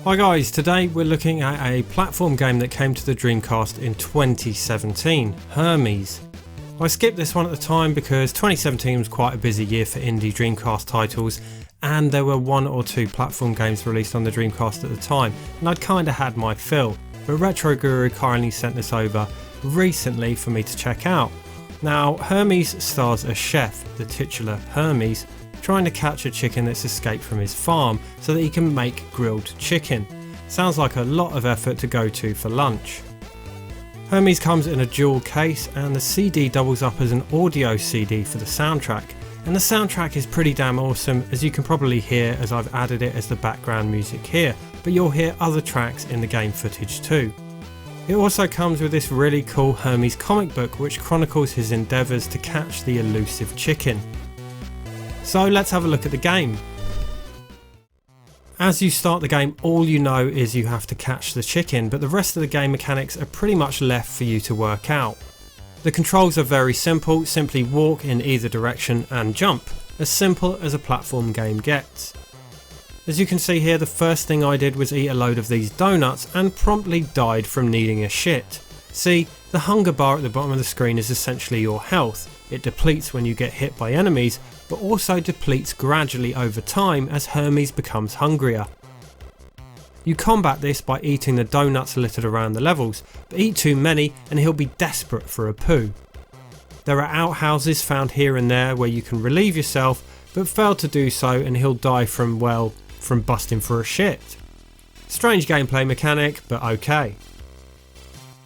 Hi guys, today we're looking at a platform game that came to the Dreamcast in 2017, Hermes. I skipped this one at the time because 2017 was quite a busy year for indie Dreamcast titles and there were one or two platform games released on the Dreamcast at the time and I'd kinda had my fill, but RetroGuru kindly sent this over recently for me to check out. Now Hermes stars a chef, the titular Hermes, trying to catch a chicken that's escaped from his farm so that he can make grilled chicken. Sounds like a lot of effort to go to for lunch. Hermes comes in a dual case and the CD doubles up as an audio CD for the soundtrack, and the soundtrack is pretty damn awesome, as you can probably hear as I've added it as the background music here, but you'll hear other tracks in the game footage too. It also comes with this really cool Hermes comic book which chronicles his endeavours to catch the elusive chicken. So let's have a look at the game. As you start the game, all you know is you have to catch the chicken, but the rest of the game mechanics are pretty much left for you to work out. The controls are very simple, simply walk in either direction and jump, as simple as a platform game gets. As you can see here, the first thing I did was eat a load of these donuts and promptly died from needing a shit. See, the hunger bar at the bottom of the screen is essentially your health. It depletes when you get hit by enemies, but also depletes gradually over time as Hermes becomes hungrier. You combat this by eating the donuts littered around the levels, but eat too many and he'll be desperate for a poo. There are outhouses found here and there where you can relieve yourself, but fail to do so and he'll die from busting for a shit. Strange gameplay mechanic, but okay.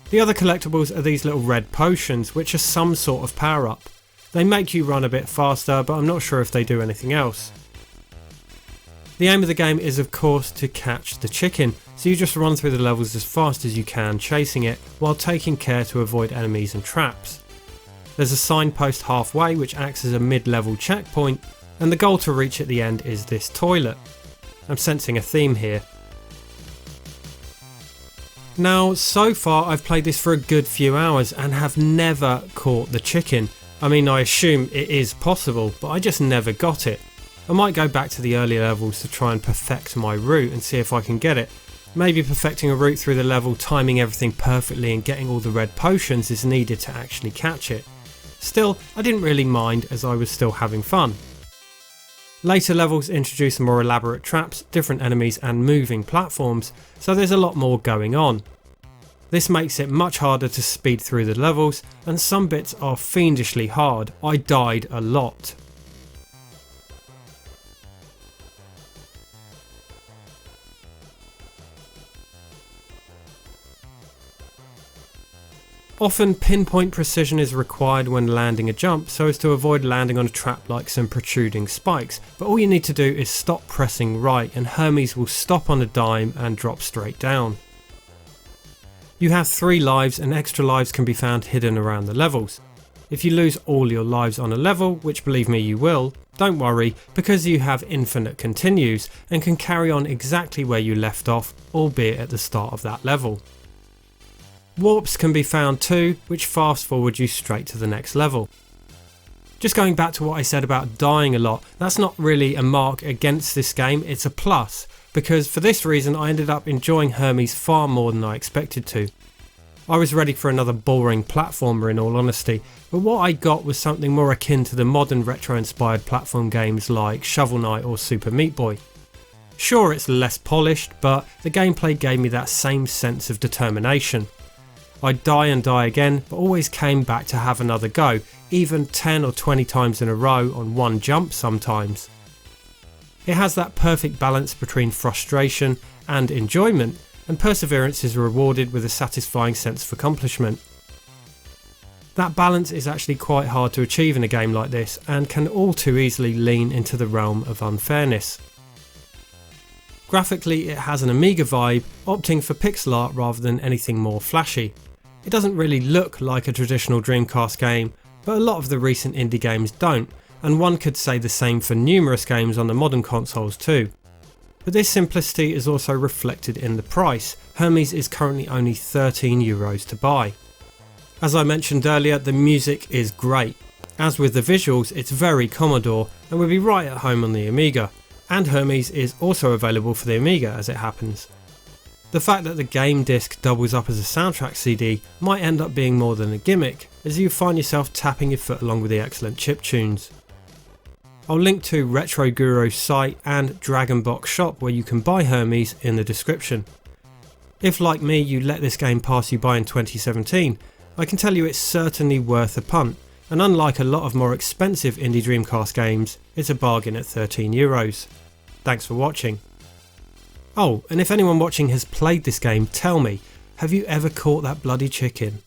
The other collectibles are these little red potions, which are some sort of power up. They make you run a bit faster, but I'm not sure if they do anything else. The aim of the game is of course to catch the chicken, so you just run through the levels as fast as you can chasing it, while taking care to avoid enemies and traps. There's a signpost halfway which acts as a mid-level checkpoint, and the goal to reach at the end is this toilet. I'm sensing a theme here. Now, so far I've played this for a good few hours and have never caught the chicken. I mean, I assume it is possible, but I just never got it. I might go back to the earlier levels to try and perfect my route and see if I can get it. Maybe perfecting a route through the level, timing everything perfectly and getting all the red potions is needed to actually catch it. Still, I didn't really mind as I was still having fun. Later levels introduce more elaborate traps, different enemies and moving platforms, so there's a lot more going on. This makes it much harder to speed through the levels, and some bits are fiendishly hard. I died a lot. Often pinpoint precision is required when landing a jump so as to avoid landing on a trap like some protruding spikes, but all you need to do is stop pressing right and Hermes will stop on a dime and drop straight down. You have 3 lives and extra lives can be found hidden around the levels. If you lose all your lives on a level, which believe me you will, don't worry because you have infinite continues and can carry on exactly where you left off, albeit at the start of that level. Warps can be found too, which fast forward you straight to the next level. Just going back to what I said about dying a lot, that's not really a mark against this game, it's a plus, because for this reason I ended up enjoying Hermes far more than I expected to. I was ready for another boring platformer in all honesty, but what I got was something more akin to the modern retro-inspired platform games like Shovel Knight or Super Meat Boy. Sure, it's less polished, but the gameplay gave me that same sense of determination. I'd die and die again, but always came back to have another go, even 10 or 20 times in a row on one jump sometimes. It has that perfect balance between frustration and enjoyment, and perseverance is rewarded with a satisfying sense of accomplishment. That balance is actually quite hard to achieve in a game like this, and can all too easily lean into the realm of unfairness. Graphically it has an Amiga vibe, opting for pixel art rather than anything more flashy. It doesn't really look like a traditional Dreamcast game, but a lot of the recent indie games don't, and one could say the same for numerous games on the modern consoles too. But this simplicity is also reflected in the price. Hermes is currently only €13 to buy. As I mentioned earlier, the music is great. As with the visuals, it's very Commodore and would be right at home on the Amiga. And Hermes is also available for the Amiga as it happens. The fact that the game disc doubles up as a soundtrack CD might end up being more than a gimmick, as you find yourself tapping your foot along with the excellent chiptunes. I'll link to RetroGuru's site and DragonBoxShop where you can buy Hermes in the description. If like me you let this game pass you by in 2017, I can tell you it's certainly worth a punt, and unlike a lot of more expensive indie Dreamcast games, it's a bargain at €13. Thanks for watching. Oh, and if anyone watching has played this game, tell me, have you ever caught that bloody chicken?